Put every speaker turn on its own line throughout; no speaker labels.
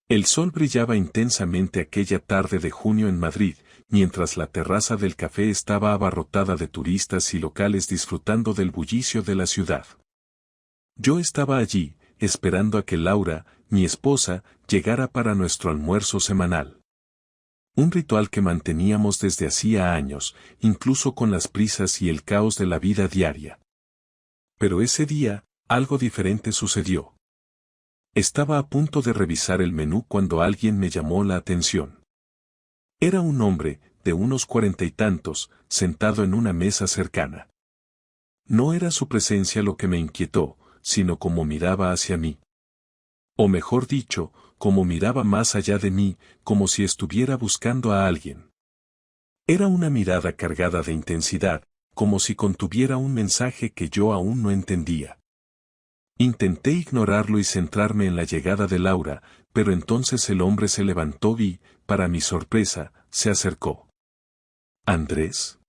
El sol brillaba intensamente aquella tarde de junio en Madrid, mientras la terraza del café estaba abarrotada de turistas y locales disfrutando del bullicio de la ciudad. Yo estaba allí, esperando a que Laura, mi esposa, llegara para nuestro almuerzo semanal. Un ritual que manteníamos desde hacía años, incluso con las prisas y el caos de la vida diaria. Pero ese día, algo diferente sucedió. Estaba a punto de revisar el menú cuando alguien me llamó la atención. Era un hombre, de unos 40 y tantos, sentado en una mesa cercana. No era su presencia lo que me inquietó, sino cómo miraba hacia mí. O mejor dicho, cómo miraba más allá de mí, como si estuviera buscando a alguien. Era una mirada cargada de intensidad, como si contuviera un mensaje que yo aún no entendía. Intenté ignorarlo y centrarme en la llegada de Laura, pero entonces el hombre se levantó y, para mi sorpresa, se acercó. ¿Andrés?,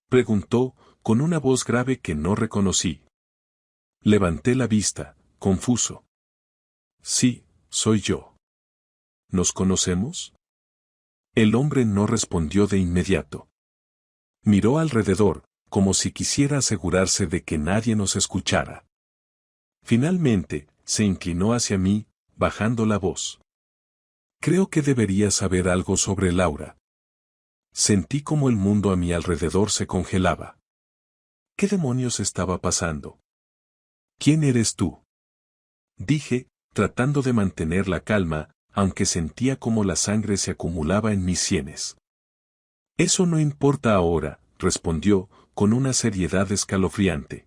preguntó, con una voz grave que no reconocí. Levanté la vista, confuso. Sí, soy yo. ¿Nos conocemos? El hombre no respondió de inmediato. Miró alrededor, como si quisiera asegurarse de que nadie nos escuchara. Finalmente, se inclinó hacia mí, bajando la voz. Creo que deberías saber algo sobre Laura. Sentí como el mundo a mi alrededor se congelaba. ¿Qué demonios estaba pasando? ¿Quién eres tú?, dije, tratando de mantener la calma, aunque sentía como la sangre se acumulaba en mis sienes. Eso no importa ahora, respondió, con una seriedad escalofriante.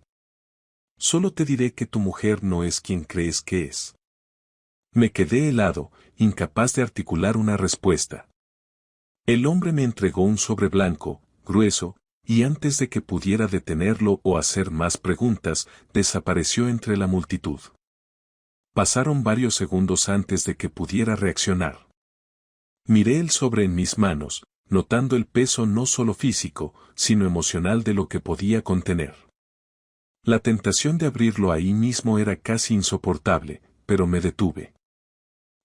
Solo te diré que tu mujer no es quien crees que es. Me quedé helado, incapaz de articular una respuesta. El hombre me entregó un sobre blanco, grueso, y antes de que pudiera detenerlo o hacer más preguntas, desapareció entre la multitud. Pasaron varios segundos antes de que pudiera reaccionar. Miré el sobre en mis manos, notando el peso no solo físico, sino emocional de lo que podía contener. La tentación de abrirlo ahí mismo era casi insoportable, pero me detuve.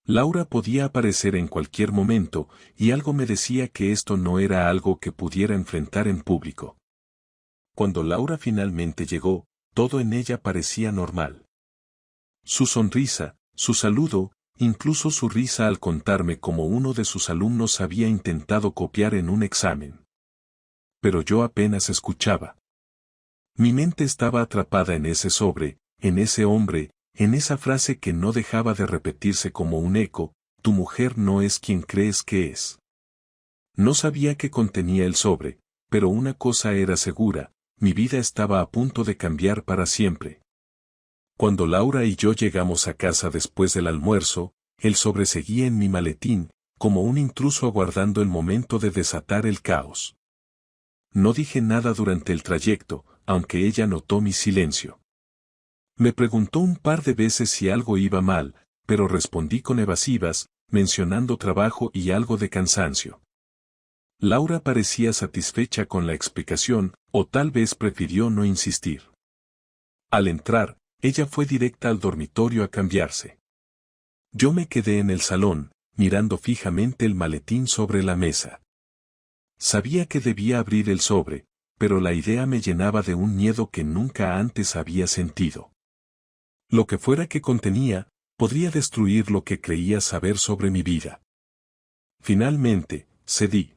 Laura podía aparecer en cualquier momento, y algo me decía que esto no era algo que pudiera enfrentar en público. Cuando Laura finalmente llegó, todo en ella parecía normal. Su sonrisa, su saludo, incluso su risa al contarme cómo uno de sus alumnos había intentado copiar en un examen. Pero yo apenas escuchaba. Mi mente estaba atrapada en ese sobre, en ese hombre, en esa frase que no dejaba de repetirse como un eco: tu mujer no es quien crees que es. No sabía qué contenía el sobre, pero una cosa era segura: mi vida estaba a punto de cambiar para siempre. Cuando Laura y yo llegamos a casa después del almuerzo, el sobre seguía en mi maletín, como un intruso aguardando el momento de desatar el caos. No dije nada durante el trayecto, aunque ella notó mi silencio. Me preguntó un par de veces si algo iba mal, pero respondí con evasivas, mencionando trabajo y algo de cansancio. Laura parecía satisfecha con la explicación, o tal vez prefirió no insistir. Al entrar, ella fue directa al dormitorio a cambiarse. Yo me quedé en el salón, mirando fijamente el maletín sobre la mesa. Sabía que debía abrir el sobre, pero la idea me llenaba de un miedo que nunca antes había sentido. Lo que fuera que contenía, podría destruir lo que creía saber sobre mi vida. Finalmente, cedí.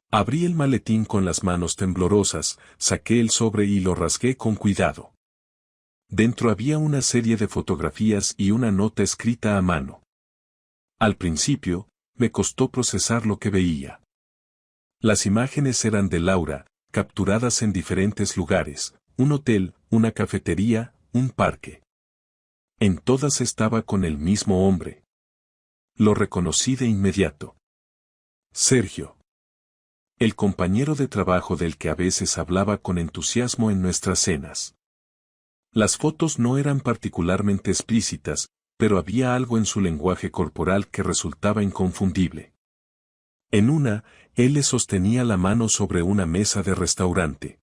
Abrí el maletín con las manos temblorosas, saqué el sobre y lo rasgué con cuidado. Dentro había una serie de fotografías y una nota escrita a mano. Al principio, me costó procesar lo que veía. Las imágenes eran de Laura, capturadas en diferentes lugares: un hotel, una cafetería, un parque. En todas estaba con el mismo hombre. Lo reconocí de inmediato. Sergio. El compañero de trabajo del que a veces hablaba con entusiasmo en nuestras cenas. Las fotos no eran particularmente explícitas, pero había algo en su lenguaje corporal que resultaba inconfundible. En una, él le sostenía la mano sobre una mesa de restaurante.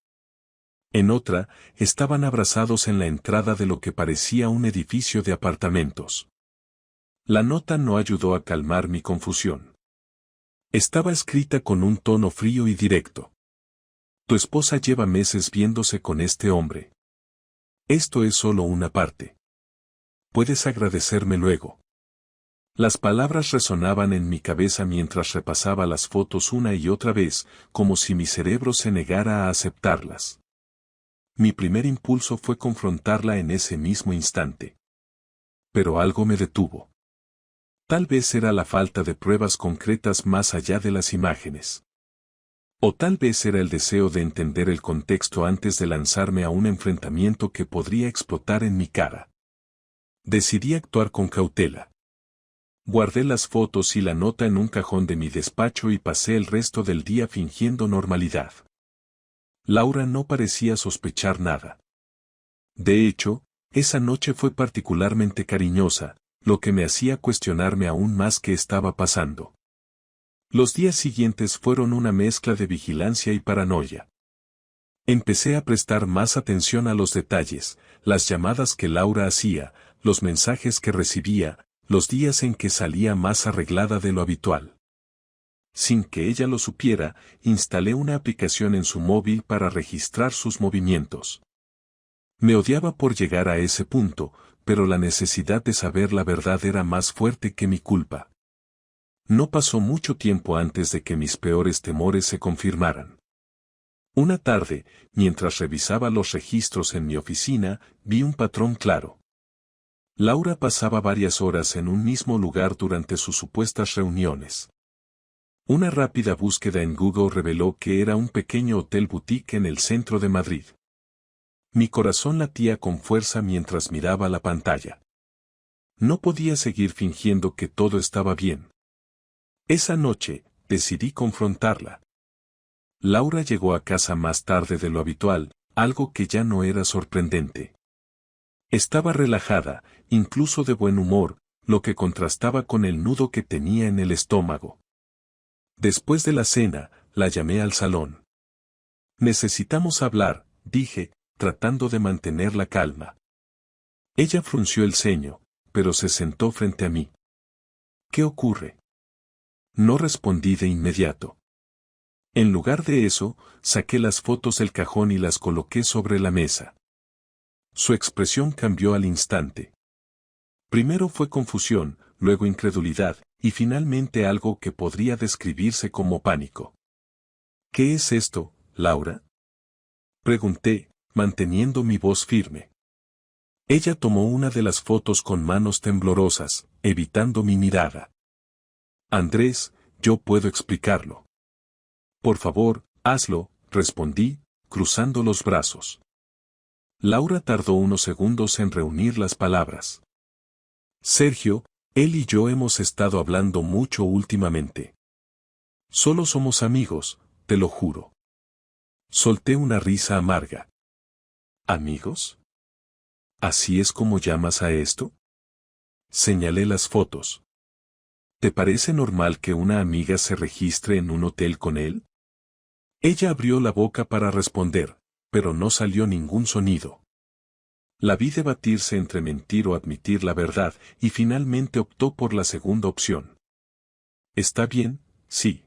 En otra, estaban abrazados en la entrada de lo que parecía un edificio de apartamentos. La nota no ayudó a calmar mi confusión. Estaba escrita con un tono frío y directo. Tu esposa lleva meses viéndose con este hombre. Esto es solo una parte. Puedes agradecerme luego. Las palabras resonaban en mi cabeza mientras repasaba las fotos una y otra vez, como si mi cerebro se negara a aceptarlas. Mi primer impulso fue confrontarla en ese mismo instante. Pero algo me detuvo. Tal vez era la falta de pruebas concretas más allá de las imágenes. O tal vez era el deseo de entender el contexto antes de lanzarme a un enfrentamiento que podría explotar en mi cara. Decidí actuar con cautela. Guardé las fotos y la nota en un cajón de mi despacho y pasé el resto del día fingiendo normalidad. Laura no parecía sospechar nada. De hecho, esa noche fue particularmente cariñosa, lo que me hacía cuestionarme aún más qué estaba pasando. Los días siguientes fueron una mezcla de vigilancia y paranoia. Empecé a prestar más atención a los detalles, las llamadas que Laura hacía, los mensajes que recibía, los días en que salía más arreglada de lo habitual. Sin que ella lo supiera, instalé una aplicación en su móvil para registrar sus movimientos. Me odiaba por llegar a ese punto, pero la necesidad de saber la verdad era más fuerte que mi culpa. No pasó mucho tiempo antes de que mis peores temores se confirmaran. Una tarde, mientras revisaba los registros en mi oficina, vi un patrón claro. Laura pasaba varias horas en un mismo lugar durante sus supuestas reuniones. Una rápida búsqueda en Google reveló que era un pequeño hotel boutique en el centro de Madrid. Mi corazón latía con fuerza mientras miraba la pantalla. No podía seguir fingiendo que todo estaba bien. Esa noche, decidí confrontarla. Laura llegó a casa más tarde de lo habitual, algo que ya no era sorprendente. Estaba relajada, incluso de buen humor, lo que contrastaba con el nudo que tenía en el estómago. Después de la cena, la llamé al salón. Necesitamos hablar, dije, tratando de mantener la calma. Ella frunció el ceño, pero se sentó frente a mí. ¿Qué ocurre? No respondí de inmediato. En lugar de eso, saqué las fotos del cajón y las coloqué sobre la mesa. Su expresión cambió al instante. Primero fue confusión, luego incredulidad, y finalmente algo que podría describirse como pánico. ¿Qué es esto, Laura? Pregunté, manteniendo mi voz firme. Ella tomó una de las fotos con manos temblorosas, evitando mi mirada. Andrés, yo puedo explicarlo. Por favor, hazlo, respondí, cruzando los brazos. Laura tardó unos segundos en reunir las palabras. Sergio, él y yo hemos estado hablando mucho últimamente. Solo somos amigos, te lo juro. Solté una risa amarga. ¿Amigos? ¿Así es como llamas a esto? Señalé las fotos. ¿Te parece normal que una amiga se registre en un hotel con él? Ella abrió la boca para responder, pero no salió ningún sonido. La vi debatirse entre mentir o admitir la verdad, y finalmente optó por la segunda opción. Está bien, sí.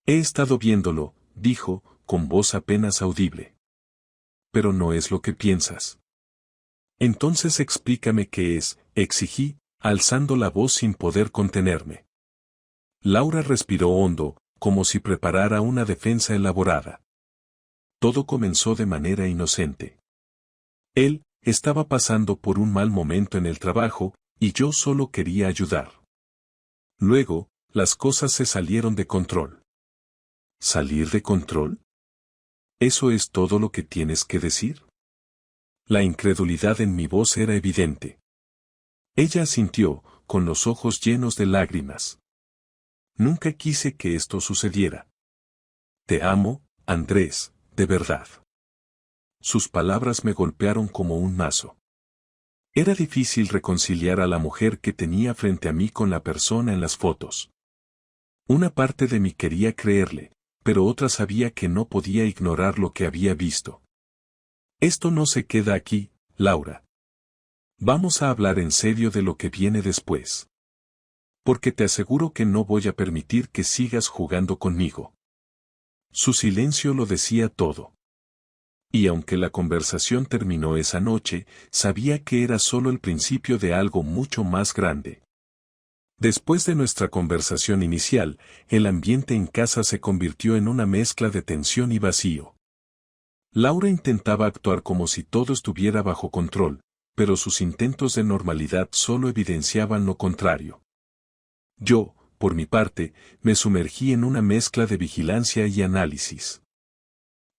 He estado viéndolo, dijo, con voz apenas audible. Pero no es lo que piensas. Entonces explícame qué es, exigí, alzando la voz sin poder contenerme. Laura respiró hondo, como si preparara una defensa elaborada. Todo comenzó de manera inocente. Él estaba pasando por un mal momento en el trabajo, y yo solo quería ayudar. Luego, las cosas se salieron de control. ¿Salir de control? ¿Eso es todo lo que tienes que decir? La incredulidad en mi voz era evidente. Ella asintió, con los ojos llenos de lágrimas. Nunca quise que esto sucediera. Te amo, Andrés, de verdad. Sus palabras me golpearon como un mazo. Era difícil reconciliar a la mujer que tenía frente a mí con la persona en las fotos. Una parte de mí quería creerle, pero otra sabía que no podía ignorar lo que había visto. Esto no se queda aquí, Laura. Vamos a hablar en serio de lo que viene después. Porque te aseguro que no voy a permitir que sigas jugando conmigo. Su silencio lo decía todo. Y aunque la conversación terminó esa noche, sabía que era solo el principio de algo mucho más grande. Después de nuestra conversación inicial, el ambiente en casa se convirtió en una mezcla de tensión y vacío. Laura intentaba actuar como si todo estuviera bajo control, pero sus intentos de normalidad solo evidenciaban lo contrario. Yo, por mi parte, me sumergí en una mezcla de vigilancia y análisis.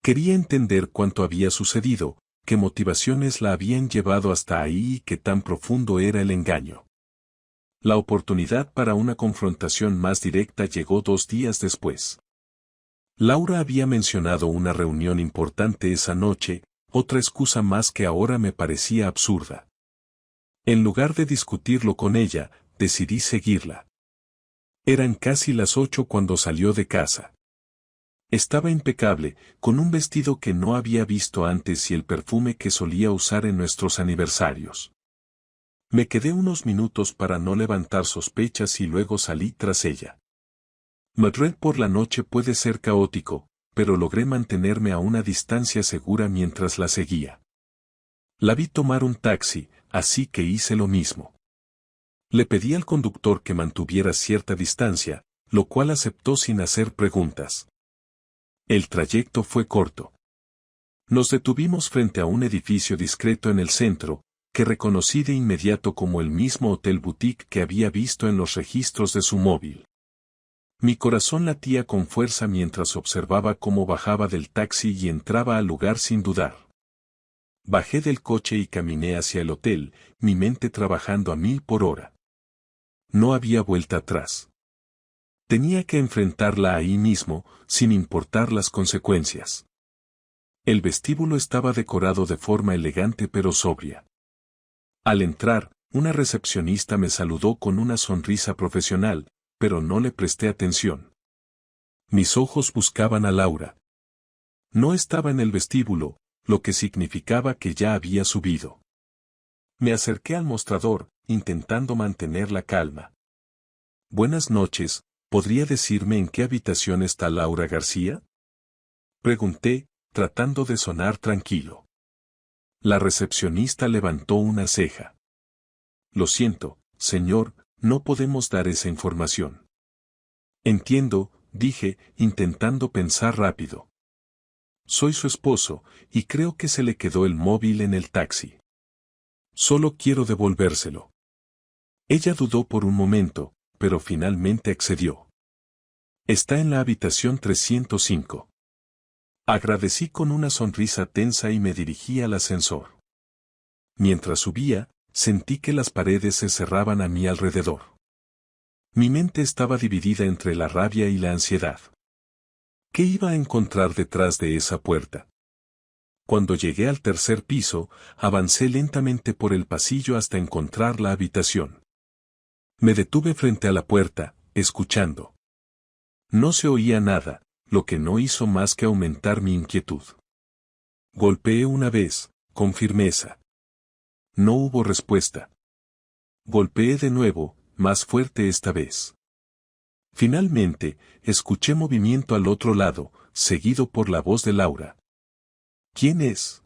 Quería entender cuánto había sucedido, qué motivaciones la habían llevado hasta ahí y qué tan profundo era el engaño. La oportunidad para una confrontación más directa llegó 2 días después. Laura había mencionado una reunión importante esa noche, otra excusa más que ahora me parecía absurda. En lugar de discutirlo con ella, decidí seguirla. Eran casi las 8 cuando salió de casa. Estaba impecable, con un vestido que no había visto antes y el perfume que solía usar en nuestros aniversarios. Me quedé unos minutos para no levantar sospechas y luego salí tras ella. Madrid por la noche puede ser caótico, pero logré mantenerme a una distancia segura mientras la seguía. La vi tomar un taxi, así que hice lo mismo. Le pedí al conductor que mantuviera cierta distancia, lo cual aceptó sin hacer preguntas. El trayecto fue corto. Nos detuvimos frente a un edificio discreto en el centro, que reconocí de inmediato como el mismo hotel boutique que había visto en los registros de su móvil. Mi corazón latía con fuerza mientras observaba cómo bajaba del taxi y entraba al lugar sin dudar. Bajé del coche y caminé hacia el hotel, mi mente trabajando a 1000 por hora. No había vuelta atrás. Tenía que enfrentarla ahí mismo, sin importar las consecuencias. El vestíbulo estaba decorado de forma elegante pero sobria. Al entrar, una recepcionista me saludó con una sonrisa profesional, pero no le presté atención. Mis ojos buscaban a Laura. No estaba en el vestíbulo, lo que significaba que ya había subido. Me acerqué al mostrador, intentando mantener la calma. Buenas noches, ¿podría decirme en qué habitación está Laura García? Pregunté, tratando de sonar tranquilo. La recepcionista levantó una ceja. Lo siento, señor, no podemos dar esa información. Entiendo, dije, intentando pensar rápido. Soy su esposo, y creo que se le quedó el móvil en el taxi. Solo quiero devolvérselo. Ella dudó por un momento, pero finalmente accedió. Está en la habitación 305. Agradecí con una sonrisa tensa y me dirigí al ascensor. Mientras subía, sentí que las paredes se cerraban a mi alrededor. Mi mente estaba dividida entre la rabia y la ansiedad. ¿Qué iba a encontrar detrás de esa puerta? Cuando llegué al 3er piso, avancé lentamente por el pasillo hasta encontrar la habitación. Me detuve frente a la puerta, escuchando. No se oía nada, lo que no hizo más que aumentar mi inquietud. Golpeé una vez, con firmeza. No hubo respuesta. Golpeé de nuevo, más fuerte esta vez. Finalmente, escuché movimiento al otro lado, seguido por la voz de Laura. ¿Quién es?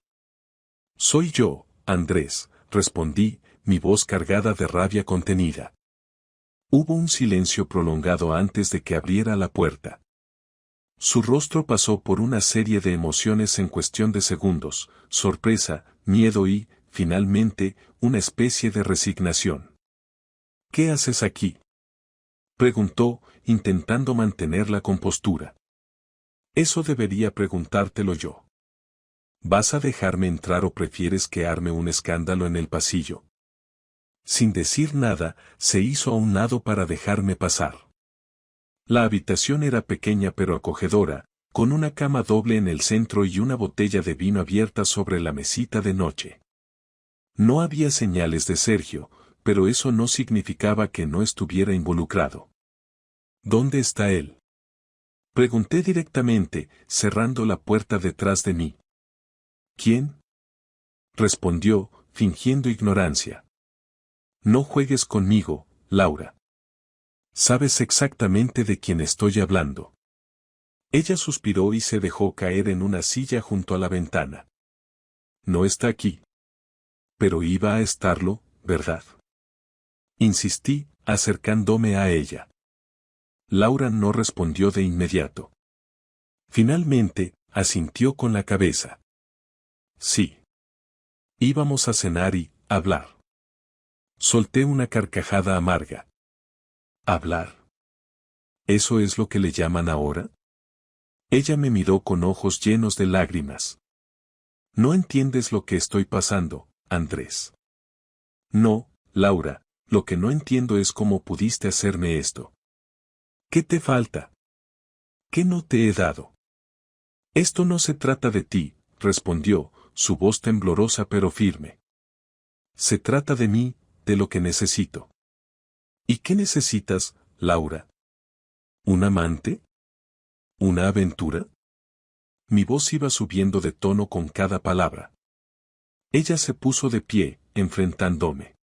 Soy yo, Andrés, respondí, mi voz cargada de rabia contenida. Hubo un silencio prolongado antes de que abriera la puerta. Su rostro pasó por una serie de emociones en cuestión de segundos, sorpresa, miedo y, finalmente, una especie de resignación. ¿Qué haces aquí? Preguntó, intentando mantener la compostura. Eso debería preguntártelo yo. ¿Vas a dejarme entrar o prefieres que arme un escándalo en el pasillo? Sin decir nada, se hizo a un lado para dejarme pasar. La habitación era pequeña pero acogedora, con una cama doble en el centro y una botella de vino abierta sobre la mesita de noche. No había señales de Sergio, pero eso no significaba que no estuviera involucrado. ¿Dónde está él? Pregunté directamente, cerrando la puerta detrás de mí. ¿Quién? Respondió, fingiendo ignorancia. No juegues conmigo, Laura. Sabes exactamente de quién estoy hablando. Ella suspiró y se dejó caer en una silla junto a la ventana. No está aquí. Pero iba a estarlo, ¿verdad? Insistí, acercándome a ella. Laura no respondió de inmediato. Finalmente, asintió con la cabeza. Sí. Íbamos a cenar y hablar. Solté una carcajada amarga. ¿Hablar? ¿Eso es lo que le llaman ahora? Ella me miró con ojos llenos de lágrimas. No entiendes lo que estoy pasando, Andrés. No, Laura, lo que no entiendo es cómo pudiste hacerme esto. ¿Qué te falta? ¿Qué no te he dado? Esto no se trata de ti, respondió, su voz temblorosa pero firme. Se trata de mí, de lo que necesito. ¿Y qué necesitas, Laura? ¿Un amante? ¿Una aventura? Mi voz iba subiendo de tono con cada palabra. Ella se puso de pie, enfrentándome.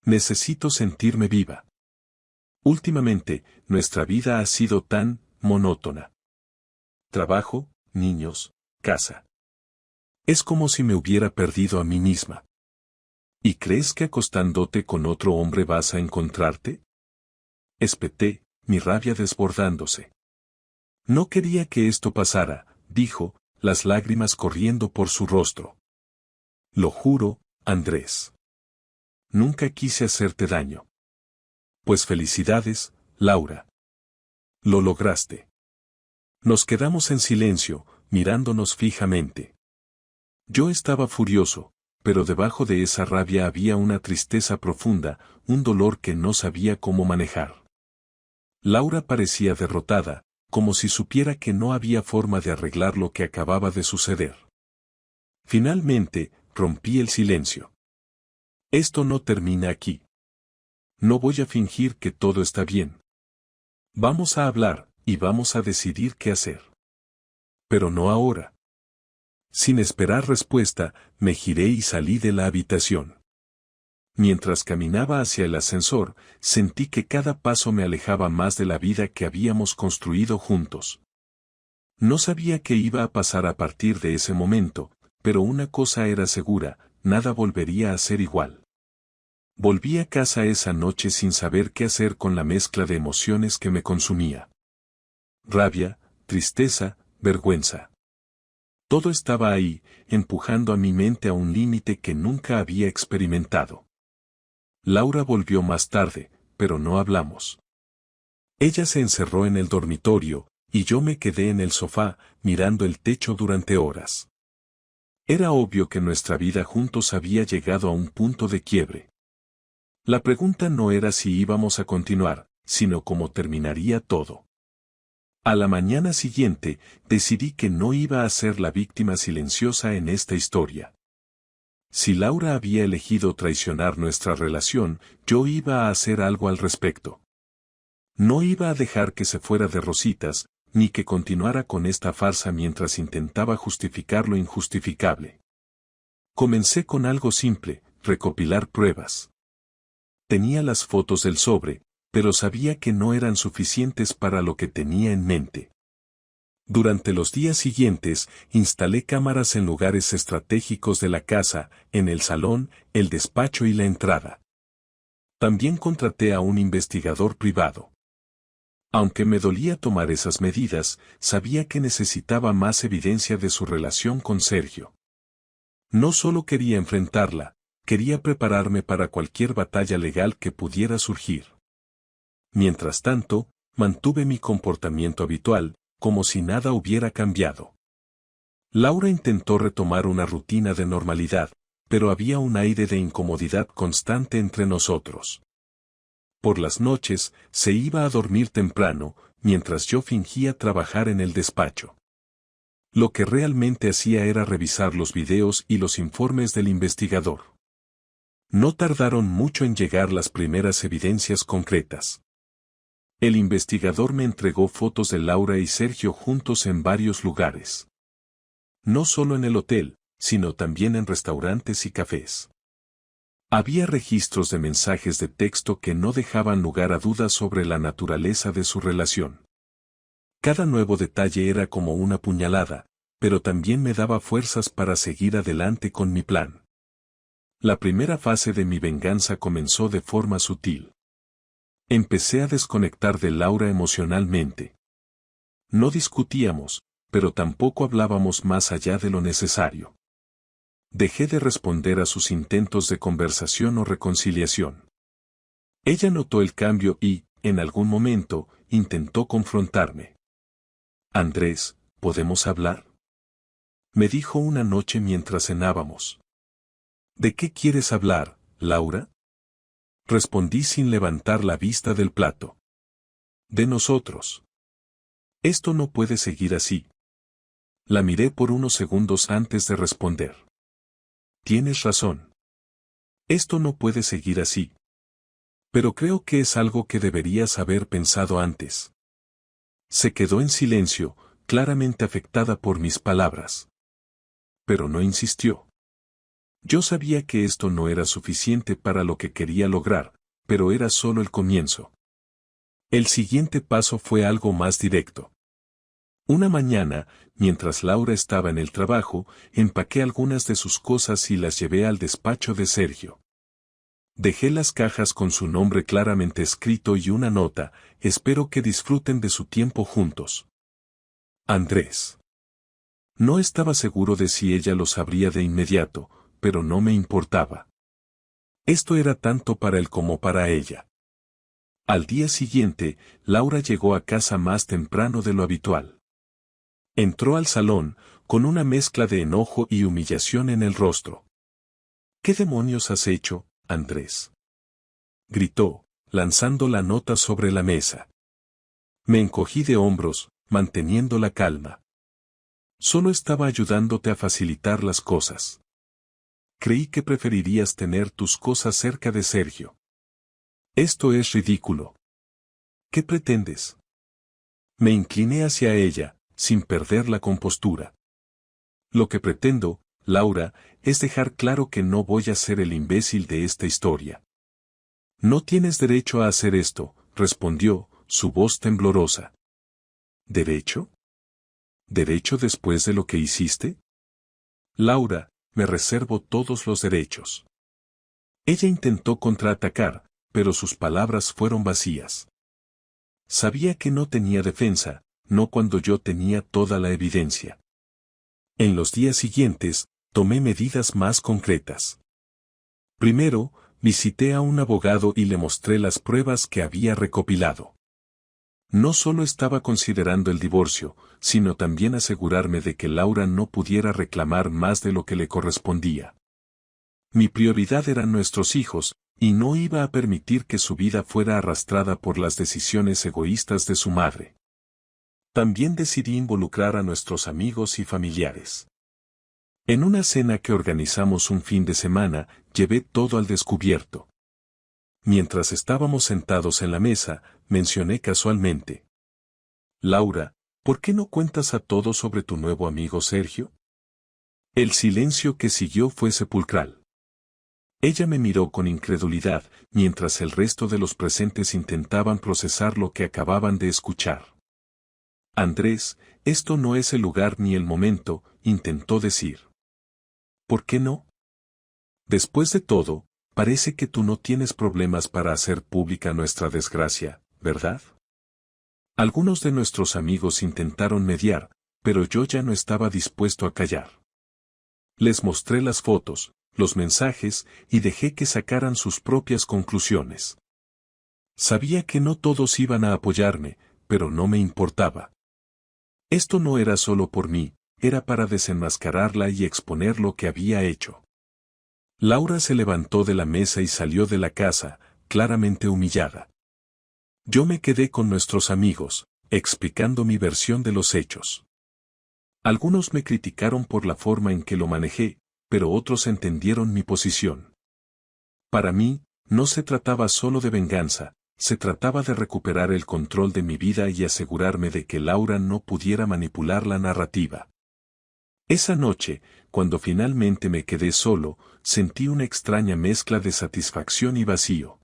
Necesito sentirme viva. Últimamente, nuestra vida ha sido tan monótona. Trabajo, niños, casa. Es como si me hubiera perdido a mí misma. ¿Y crees que acostándote con otro hombre vas a encontrarte? Espeté, mi rabia desbordándose. No quería que esto pasara, dijo, las lágrimas corriendo por su rostro. Lo juro, Andrés. Nunca quise hacerte daño. Pues felicidades, Laura. Lo lograste. Nos quedamos en silencio, mirándonos fijamente. Yo estaba furioso, pero debajo de esa rabia había una tristeza profunda, un dolor que no sabía cómo manejar. Laura parecía derrotada, como si supiera que no había forma de arreglar lo que acababa de suceder. Finalmente, rompí el silencio. Esto no termina aquí. No voy a fingir que todo está bien. Vamos a hablar, y vamos a decidir qué hacer. Pero no ahora. Sin esperar respuesta, me giré y salí de la habitación. Mientras caminaba hacia el ascensor, sentí que cada paso me alejaba más de la vida que habíamos construido juntos. No sabía qué iba a pasar a partir de ese momento, pero una cosa era segura, nada volvería a ser igual. Volví a casa esa noche sin saber qué hacer con la mezcla de emociones que me consumía. Rabia, tristeza, vergüenza. Todo estaba ahí, empujando a mi mente a un límite que nunca había experimentado. Laura volvió más tarde, pero no hablamos. Ella se encerró en el dormitorio, y yo me quedé en el sofá, mirando el techo durante horas. Era obvio que nuestra vida juntos había llegado a un punto de quiebre. La pregunta no era si íbamos a continuar, sino cómo terminaría todo. A la mañana siguiente, decidí que no iba a ser la víctima silenciosa en esta historia. Si Laura había elegido traicionar nuestra relación, yo iba a hacer algo al respecto. No iba a dejar que se fuera de rositas, ni que continuara con esta farsa mientras intentaba justificar lo injustificable. Comencé con algo simple, recopilar pruebas. Tenía las fotos del sobre, pero sabía que no eran suficientes para lo que tenía en mente. Durante los días siguientes, instalé cámaras en lugares estratégicos de la casa, en el salón, el despacho y la entrada. También contraté a un investigador privado. Aunque me dolía tomar esas medidas, sabía que necesitaba más evidencia de su relación con Sergio. No solo quería enfrentarla, quería prepararme para cualquier batalla legal que pudiera surgir. Mientras tanto, mantuve mi comportamiento habitual, como si nada hubiera cambiado. Laura intentó retomar una rutina de normalidad, pero había un aire de incomodidad constante entre nosotros. Por las noches, se iba a dormir temprano, mientras yo fingía trabajar en el despacho. Lo que realmente hacía era revisar los videos y los informes del investigador. No tardaron mucho en llegar las primeras evidencias concretas. El investigador me entregó fotos de Laura y Sergio juntos en varios lugares. No solo en el hotel, sino también en restaurantes y cafés. Había registros de mensajes de texto que no dejaban lugar a dudas sobre la naturaleza de su relación. Cada nuevo detalle era como una puñalada, pero también me daba fuerzas para seguir adelante con mi plan. La primera fase de mi venganza comenzó de forma sutil. Empecé a desconectar de Laura emocionalmente. No discutíamos, pero tampoco hablábamos más allá de lo necesario. Dejé de responder a sus intentos de conversación o reconciliación. Ella notó el cambio y, en algún momento, intentó confrontarme. Andrés, ¿podemos hablar? Me dijo una noche mientras cenábamos. ¿De qué quieres hablar, Laura? Respondí sin levantar la vista del plato. De nosotros. Esto no puede seguir así. La miré por unos segundos antes de responder. Tienes razón. Esto no puede seguir así. Pero creo que es algo que deberías haber pensado antes. Se quedó en silencio, claramente afectada por mis palabras. Pero no insistió. Yo sabía que esto no era suficiente para lo que quería lograr, pero era solo el comienzo. El siguiente paso fue algo más directo. Una mañana, mientras Laura estaba en el trabajo, empaqué algunas de sus cosas y las llevé al despacho de Sergio. Dejé las cajas con su nombre claramente escrito y una nota: espero que disfruten de su tiempo juntos. Andrés. No estaba seguro de si ella lo sabría de inmediato, pero no me importaba. Esto era tanto para él como para ella. Al día siguiente, Laura llegó a casa más temprano de lo habitual. Entró al salón, con una mezcla de enojo y humillación en el rostro. ¿Qué demonios has hecho, Andrés? Gritó, lanzando la nota sobre la mesa. Me encogí de hombros, manteniendo la calma. Solo estaba ayudándote a facilitar las cosas. Creí que preferirías tener tus cosas cerca de Sergio. Esto es ridículo. ¿Qué pretendes? Me incliné hacia ella, sin perder la compostura. Lo que pretendo, Laura, es dejar claro que no voy a ser el imbécil de esta historia. No tienes derecho a hacer esto, respondió, su voz temblorosa. ¿Derecho? ¿Derecho después de lo que hiciste? Laura, me reservo todos los derechos. Ella intentó contraatacar, pero sus palabras fueron vacías. Sabía que no tenía defensa, no cuando yo tenía toda la evidencia. En los días siguientes, tomé medidas más concretas. Primero, visité a un abogado y le mostré las pruebas que había recopilado. No solo estaba considerando el divorcio, sino también asegurarme de que Laura no pudiera reclamar más de lo que le correspondía. Mi prioridad eran nuestros hijos, y no iba a permitir que su vida fuera arrastrada por las decisiones egoístas de su madre. También decidí involucrar a nuestros amigos y familiares. En una cena que organizamos un fin de semana, llevé todo al descubierto. Mientras estábamos sentados en la mesa, mencioné casualmente: Laura, ¿por qué no cuentas a todos sobre tu nuevo amigo Sergio? El silencio que siguió fue sepulcral. Ella me miró con incredulidad, mientras el resto de los presentes intentaban procesar lo que acababan de escuchar. Andrés, esto no es el lugar ni el momento, intentó decir. ¿Por qué no? Después de todo, parece que tú no tienes problemas para hacer pública nuestra desgracia, ¿verdad? Algunos de nuestros amigos intentaron mediar, pero yo ya no estaba dispuesto a callar. Les mostré las fotos, los mensajes, y dejé que sacaran sus propias conclusiones. Sabía que no todos iban a apoyarme, pero no me importaba. Esto no era solo por mí, era para desenmascararla y exponer lo que había hecho. Laura se levantó de la mesa y salió de la casa, claramente humillada. Yo me quedé con nuestros amigos, explicando mi versión de los hechos. Algunos me criticaron por la forma en que lo manejé, pero otros entendieron mi posición. Para mí, no se trataba solo de venganza, se trataba de recuperar el control de mi vida y asegurarme de que Laura no pudiera manipular la narrativa. Esa noche, cuando finalmente me quedé solo, sentí una extraña mezcla de satisfacción y vacío.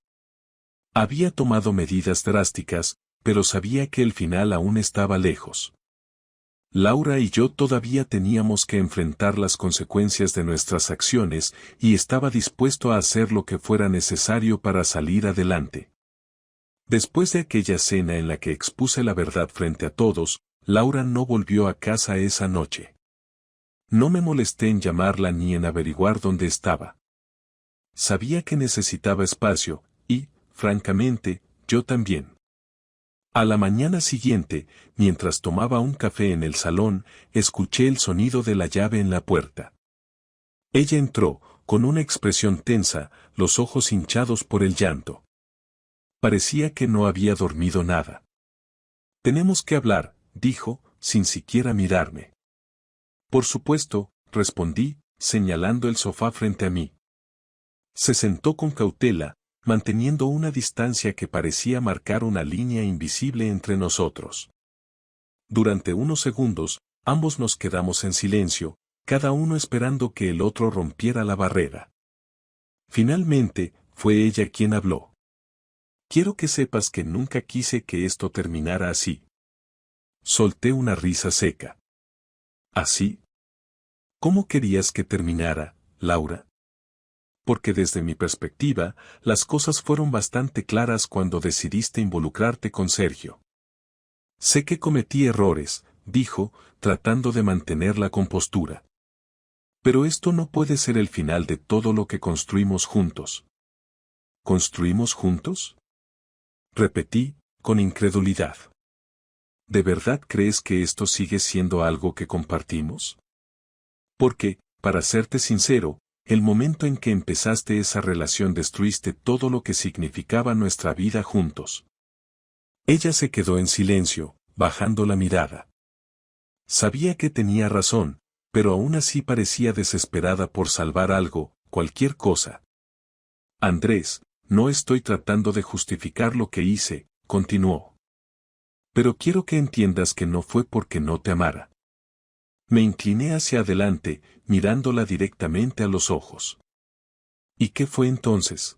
Había tomado medidas drásticas, pero sabía que el final aún estaba lejos. Laura y yo todavía teníamos que enfrentar las consecuencias de nuestras acciones y estaba dispuesto a hacer lo que fuera necesario para salir adelante. Después de aquella cena en la que expuse la verdad frente a todos, Laura no volvió a casa esa noche. No me molesté en llamarla ni en averiguar dónde estaba. Sabía que necesitaba espacio, y, francamente, yo también. A la mañana siguiente, mientras tomaba un café en el salón, escuché el sonido de la llave en la puerta. Ella entró, con una expresión tensa, los ojos hinchados por el llanto. Parecía que no había dormido nada. «Tenemos que hablar», dijo, sin siquiera mirarme. «Por supuesto», respondí, señalando el sofá frente a mí. Se sentó con cautela, manteniendo una distancia que parecía marcar una línea invisible entre nosotros. Durante unos segundos, ambos nos quedamos en silencio, cada uno esperando que el otro rompiera la barrera. Finalmente, fue ella quien habló. «Quiero que sepas que nunca quise que esto terminara así». Solté una risa seca. ¿Así? ¿Cómo querías que terminara, Laura? Porque desde mi perspectiva, las cosas fueron bastante claras cuando decidiste involucrarte con Sergio. Sé que cometí errores, dijo, tratando de mantener la compostura. Pero esto no puede ser el final de todo lo que construimos juntos. ¿Construimos juntos? Repetí, con incredulidad. ¿De verdad crees que esto sigue siendo algo que compartimos? Porque, para serte sincero, el momento en que empezaste esa relación destruiste todo lo que significaba nuestra vida juntos. Ella se quedó en silencio, bajando la mirada. Sabía que tenía razón, pero aún así parecía desesperada por salvar algo, cualquier cosa. Andrés, no estoy tratando de justificar lo que hice, continuó. Pero quiero que entiendas que no fue porque no te amara. Me incliné hacia adelante, mirándola directamente a los ojos. ¿Y qué fue entonces?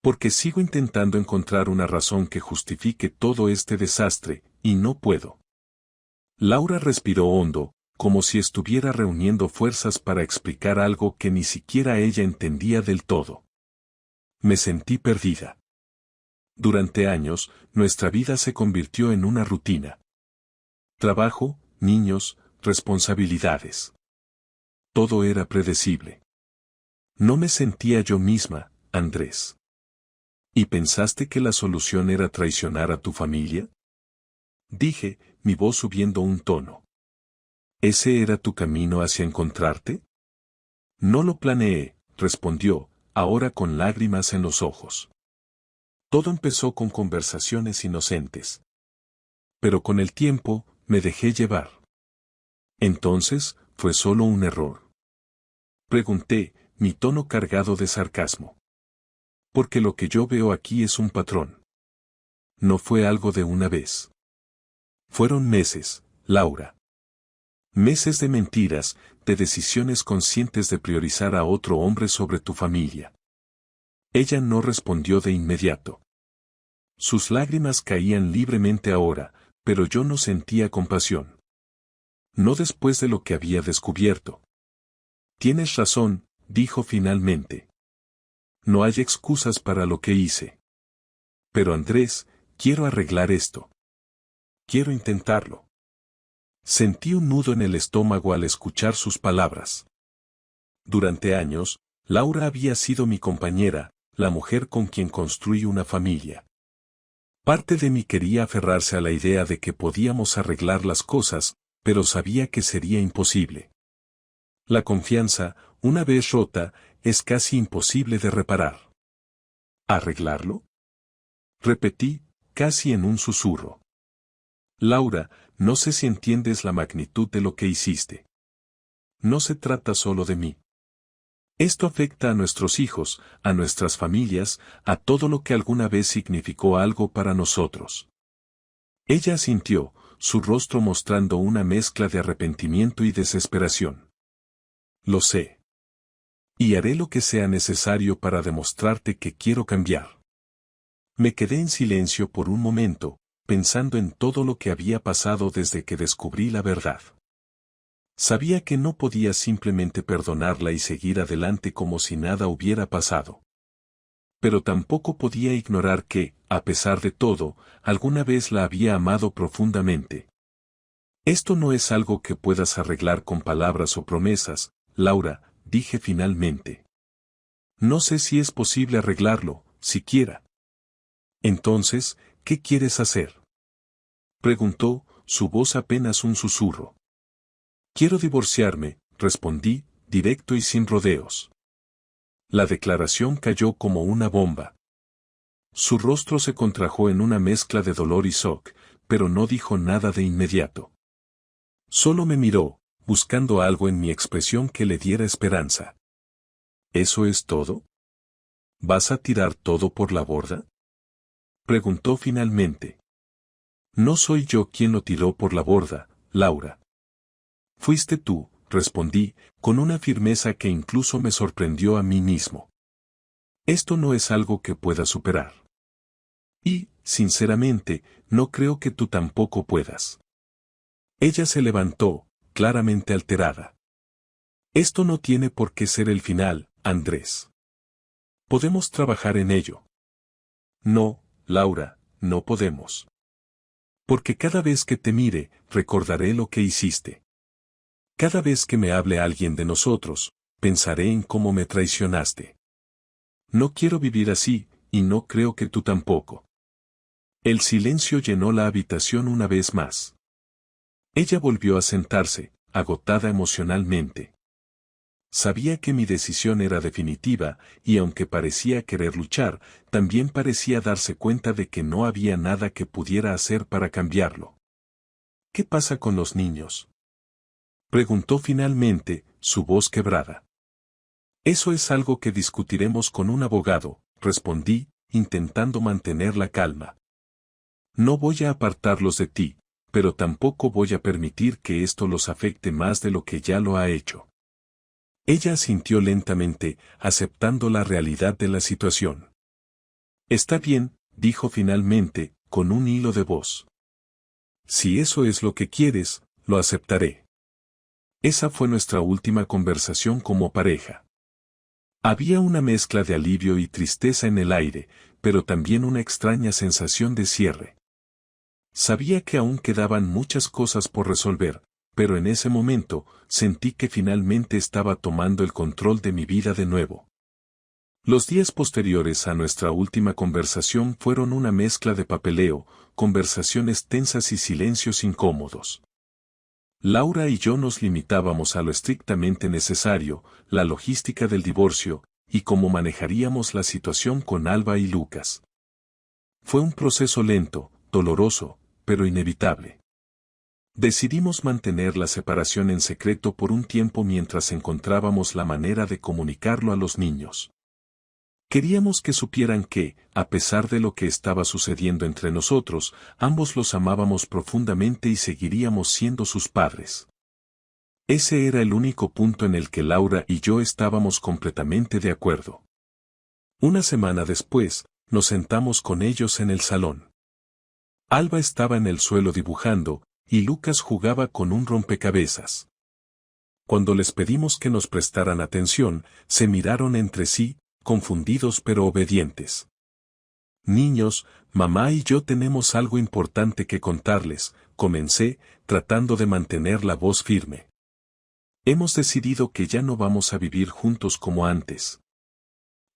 Porque sigo intentando encontrar una razón que justifique todo este desastre, y no puedo. Laura respiró hondo, como si estuviera reuniendo fuerzas para explicar algo que ni siquiera ella entendía del todo. Me sentí perdida. Durante años, nuestra vida se convirtió en una rutina. Trabajo, niños, responsabilidades. Todo era predecible. No me sentía yo misma, Andrés. ¿Y pensaste que la solución era traicionar a tu familia? Dije, mi voz subiendo un tono. ¿Ese era tu camino hacia encontrarte? No lo planeé, respondió, ahora con lágrimas en los ojos. Todo empezó con conversaciones inocentes. Pero con el tiempo, me dejé llevar. Entonces, ¿fue solo un error? Pregunté, mi tono cargado de sarcasmo. Porque lo que yo veo aquí es un patrón. No fue algo de una vez. Fueron meses, Laura. Meses de mentiras, de decisiones conscientes de priorizar a otro hombre sobre tu familia. Ella no respondió de inmediato. Sus lágrimas caían libremente ahora, pero yo no sentía compasión. No después de lo que había descubierto. Tienes razón, dijo finalmente. No hay excusas para lo que hice. Pero Andrés, quiero arreglar esto. Quiero intentarlo. Sentí un nudo en el estómago al escuchar sus palabras. Durante años, Laura había sido mi compañera, la mujer con quien construí una familia. Parte de mí quería aferrarse a la idea de que podíamos arreglar las cosas, pero sabía que sería imposible. La confianza, una vez rota, es casi imposible de reparar. ¿Arreglarlo? Repetí, casi en un susurro. Laura, no sé si entiendes la magnitud de lo que hiciste. No se trata solo de mí. Esto afecta a nuestros hijos, a nuestras familias, a todo lo que alguna vez significó algo para nosotros. Ella asintió, su rostro mostrando una mezcla de arrepentimiento y desesperación. Lo sé. Y haré lo que sea necesario para demostrarte que quiero cambiar. Me quedé en silencio por un momento, pensando en todo lo que había pasado desde que descubrí la verdad. Sabía que no podía simplemente perdonarla y seguir adelante como si nada hubiera pasado. Pero tampoco podía ignorar que, a pesar de todo, alguna vez la había amado profundamente. Esto no es algo que puedas arreglar con palabras o promesas, Laura, dije finalmente. No sé si es posible arreglarlo, siquiera. Entonces, ¿qué quieres hacer? Preguntó, su voz apenas un susurro. Quiero divorciarme, respondí, directo y sin rodeos. La declaración cayó como una bomba. Su rostro se contrajo en una mezcla de dolor y shock, pero no dijo nada de inmediato. Solo me miró, buscando algo en mi expresión que le diera esperanza. ¿Eso es todo? ¿Vas a tirar todo por la borda? Preguntó finalmente. No soy yo quien lo tiró por la borda, Laura. Fuiste tú, respondí, con una firmeza que incluso me sorprendió a mí mismo. Esto no es algo que pueda superar. Y, sinceramente, no creo que tú tampoco puedas. Ella se levantó, claramente alterada. Esto no tiene por qué ser el final, Andrés. Podemos trabajar en ello. No, Laura, no podemos. Porque cada vez que te mire, recordaré lo que hiciste. Cada vez que me hable alguien de nosotros, pensaré en cómo me traicionaste. No quiero vivir así, y no creo que tú tampoco. El silencio llenó la habitación una vez más. Ella volvió a sentarse, agotada emocionalmente. Sabía que mi decisión era definitiva, y aunque parecía querer luchar, también parecía darse cuenta de que no había nada que pudiera hacer para cambiarlo. ¿Qué pasa con los niños? Preguntó finalmente, su voz quebrada. Eso es algo que discutiremos con un abogado, respondí, intentando mantener la calma. No voy a apartarlos de ti, pero tampoco voy a permitir que esto los afecte más de lo que ya lo ha hecho. Ella asintió lentamente, aceptando la realidad de la situación. Está bien, dijo finalmente, con un hilo de voz. Si eso es lo que quieres, lo aceptaré. Esa fue nuestra última conversación como pareja. Había una mezcla de alivio y tristeza en el aire, pero también una extraña sensación de cierre. Sabía que aún quedaban muchas cosas por resolver, pero en ese momento, sentí que finalmente estaba tomando el control de mi vida de nuevo. Los días posteriores a nuestra última conversación fueron una mezcla de papeleo, conversaciones tensas y silencios incómodos. Laura y yo nos limitábamos a lo estrictamente necesario, la logística del divorcio, y cómo manejaríamos la situación con Alba y Lucas. Fue un proceso lento, doloroso, pero inevitable. Decidimos mantener la separación en secreto por un tiempo mientras encontrábamos la manera de comunicarlo a los niños. Queríamos que supieran que, a pesar de lo que estaba sucediendo entre nosotros, ambos los amábamos profundamente y seguiríamos siendo sus padres. Ese era el único punto en el que Laura y yo estábamos completamente de acuerdo. Una semana después, nos sentamos con ellos en el salón. Alba estaba en el suelo dibujando, y Lucas jugaba con un rompecabezas. Cuando les pedimos que nos prestaran atención, se miraron entre sí, confundidos pero obedientes. Niños, mamá y yo tenemos algo importante que contarles, comencé, tratando de mantener la voz firme. Hemos decidido que ya no vamos a vivir juntos como antes.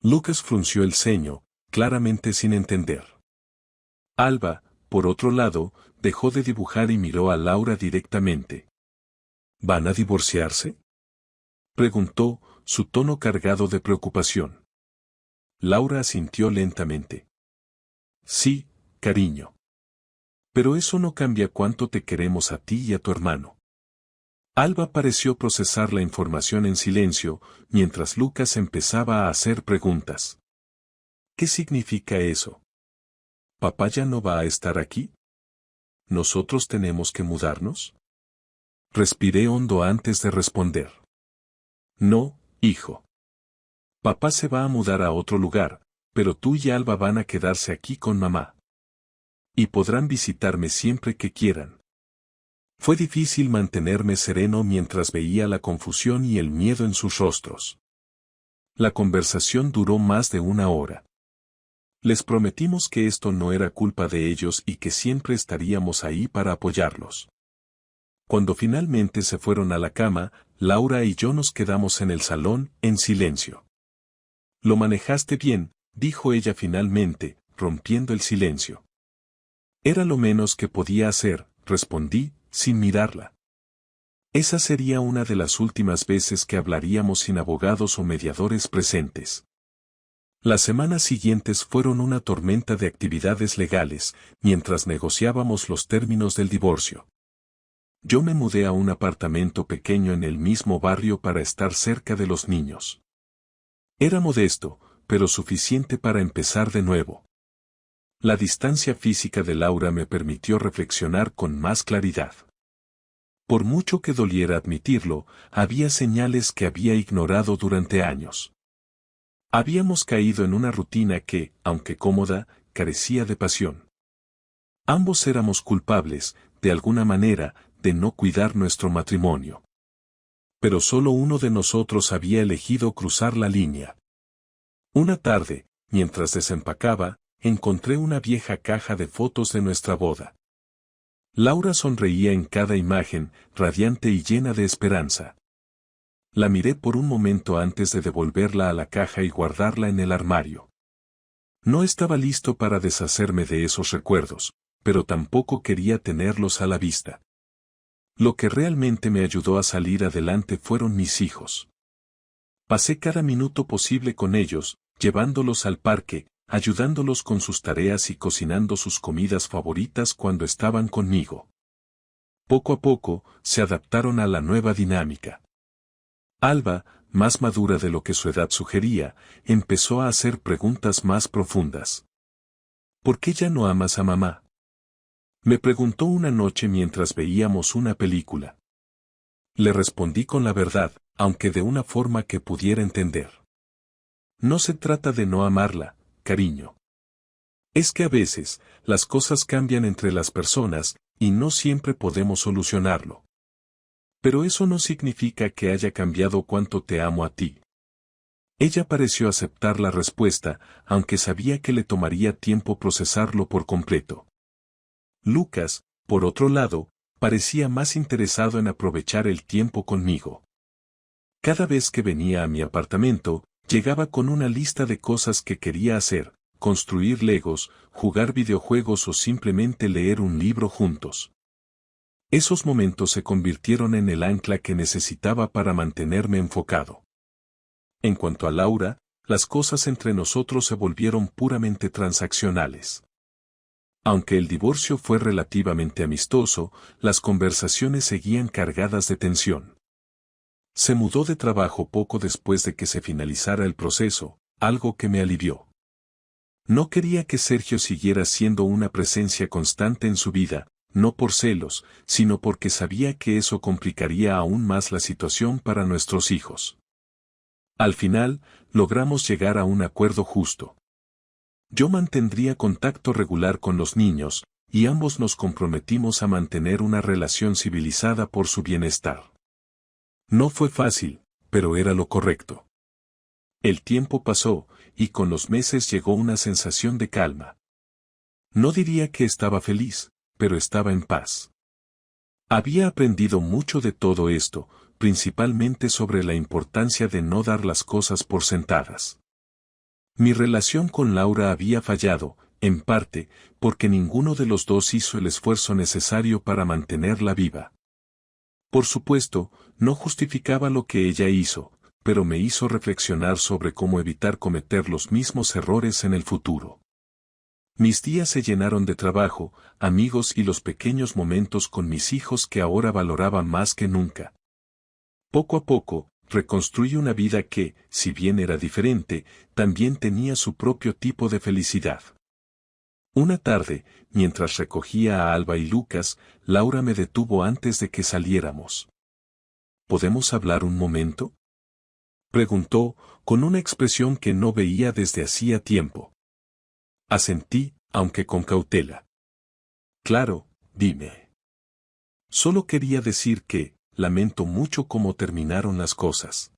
Lucas frunció el ceño, claramente sin entender. Alba, por otro lado, dejó de dibujar y miró a Laura directamente. ¿Van a divorciarse?, preguntó, su tono cargado de preocupación. Laura asintió lentamente. Sí, cariño. Pero eso no cambia cuánto te queremos a ti y a tu hermano. Alba pareció procesar la información en silencio, mientras Lucas empezaba a hacer preguntas. ¿Qué significa eso? ¿Papá ya no va a estar aquí? ¿nosotros tenemos que mudarnos? Respiré hondo antes de responder. No, hijo. Papá se va a mudar a otro lugar, pero tú y Alba van a quedarse aquí con mamá. Y podrán visitarme siempre que quieran. Fue difícil mantenerme sereno mientras veía la confusión y el miedo en sus rostros. La conversación duró más de una hora. Les prometimos que esto no era culpa de ellos y que siempre estaríamos ahí para apoyarlos. Cuando finalmente se fueron a la cama, Laura y yo nos quedamos en el salón, en silencio. Lo manejaste bien, dijo ella finalmente, rompiendo el silencio. Era lo menos que podía hacer, respondí, sin mirarla. Esa sería una de las últimas veces que hablaríamos sin abogados o mediadores presentes. Las semanas siguientes fueron una tormenta de actividades legales, mientras negociábamos los términos del divorcio. Yo me mudé a un apartamento pequeño en el mismo barrio para estar cerca de los niños. Era modesto, pero suficiente para empezar de nuevo. La distancia física de Laura me permitió reflexionar con más claridad. Por mucho que doliera admitirlo, había señales que había ignorado durante años. Habíamos caído en una rutina que, aunque cómoda, carecía de pasión. Ambos éramos culpables, de alguna manera, de no cuidar nuestro matrimonio. Pero solo uno de nosotros había elegido cruzar la línea. Una tarde, mientras desempacaba, encontré una vieja caja de fotos de nuestra boda. Laura sonreía en cada imagen, radiante y llena de esperanza. La miré por un momento antes de devolverla a la caja y guardarla en el armario. No estaba listo para deshacerme de esos recuerdos, pero tampoco quería tenerlos a la vista. Lo que realmente me ayudó a salir adelante fueron mis hijos. Pasé cada minuto posible con ellos, llevándolos al parque, ayudándolos con sus tareas y cocinando sus comidas favoritas cuando estaban conmigo. Poco a poco, se adaptaron a la nueva dinámica. Alba, más madura de lo que su edad sugería, empezó a hacer preguntas más profundas. ¿Por qué ya no amas a mamá? Me preguntó una noche mientras veíamos una película. Le respondí con la verdad, aunque de una forma que pudiera entender. No se trata de no amarla, cariño. Es que a veces, las cosas cambian entre las personas, y no siempre podemos solucionarlo. Pero eso no significa que haya cambiado cuánto te amo a ti. Ella pareció aceptar la respuesta, aunque sabía que le tomaría tiempo procesarlo por completo. Lucas, por otro lado, parecía más interesado en aprovechar el tiempo conmigo. Cada vez que venía a mi apartamento, llegaba con una lista de cosas que quería hacer, construir legos, jugar videojuegos o simplemente leer un libro juntos. Esos momentos se convirtieron en el ancla que necesitaba para mantenerme enfocado. En cuanto a Laura, las cosas entre nosotros se volvieron puramente transaccionales. Aunque el divorcio fue relativamente amistoso, las conversaciones seguían cargadas de tensión. Se mudó de trabajo poco después de que se finalizara el proceso, algo que me alivió. No quería que Sergio siguiera siendo una presencia constante en su vida, no por celos, sino porque sabía que eso complicaría aún más la situación para nuestros hijos. Al final, logramos llegar a un acuerdo justo. Yo mantendría contacto regular con los niños, y ambos nos comprometimos a mantener una relación civilizada por su bienestar. No fue fácil, pero era lo correcto. El tiempo pasó, y con los meses llegó una sensación de calma. No diría que estaba feliz, pero estaba en paz. Había aprendido mucho de todo esto, principalmente sobre la importancia de no dar las cosas por sentadas. Mi relación con Laura había fallado, en parte, porque ninguno de los dos hizo el esfuerzo necesario para mantenerla viva. Por supuesto, no justificaba lo que ella hizo, pero me hizo reflexionar sobre cómo evitar cometer los mismos errores en el futuro. Mis días se llenaron de trabajo, amigos y los pequeños momentos con mis hijos que ahora valoraba más que nunca. Poco a poco, reconstruí una vida que, si bien era diferente, también tenía su propio tipo de felicidad. Una tarde, mientras recogía a Alba y Lucas, Laura me detuvo antes de que saliéramos. ¿Podemos hablar un momento?, preguntó, con una expresión que no veía desde hacía tiempo. Asentí, aunque con cautela. Claro, dime. Solo quería decir que, lamento mucho cómo terminaron las cosas.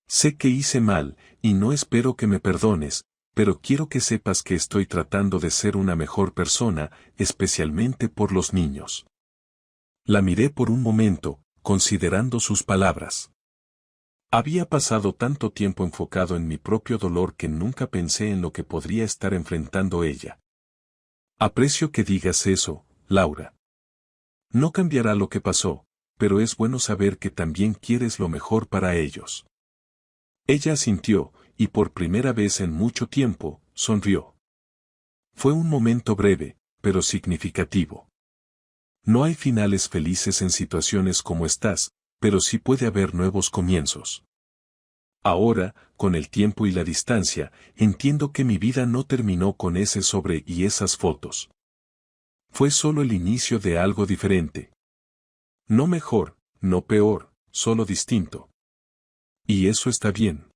Sé que hice mal, y no espero que me perdones, pero quiero que sepas que estoy tratando de ser una mejor persona, especialmente por los niños. La miré por un momento, considerando sus palabras. Había pasado tanto tiempo enfocado en mi propio dolor que nunca pensé en lo que podría estar enfrentando ella. Aprecio que digas eso, Laura. No cambiará lo que pasó, pero es bueno saber que también quieres lo mejor para ellos. Ella asintió, y por primera vez en mucho tiempo, sonrió. Fue un momento breve, pero significativo. No hay finales felices en situaciones como estas, pero sí puede haber nuevos comienzos. Ahora, con el tiempo y la distancia, entiendo que mi vida no terminó con ese sobre y esas fotos. Fue solo el inicio de algo diferente. No mejor, no peor, solo distinto. Y eso está bien.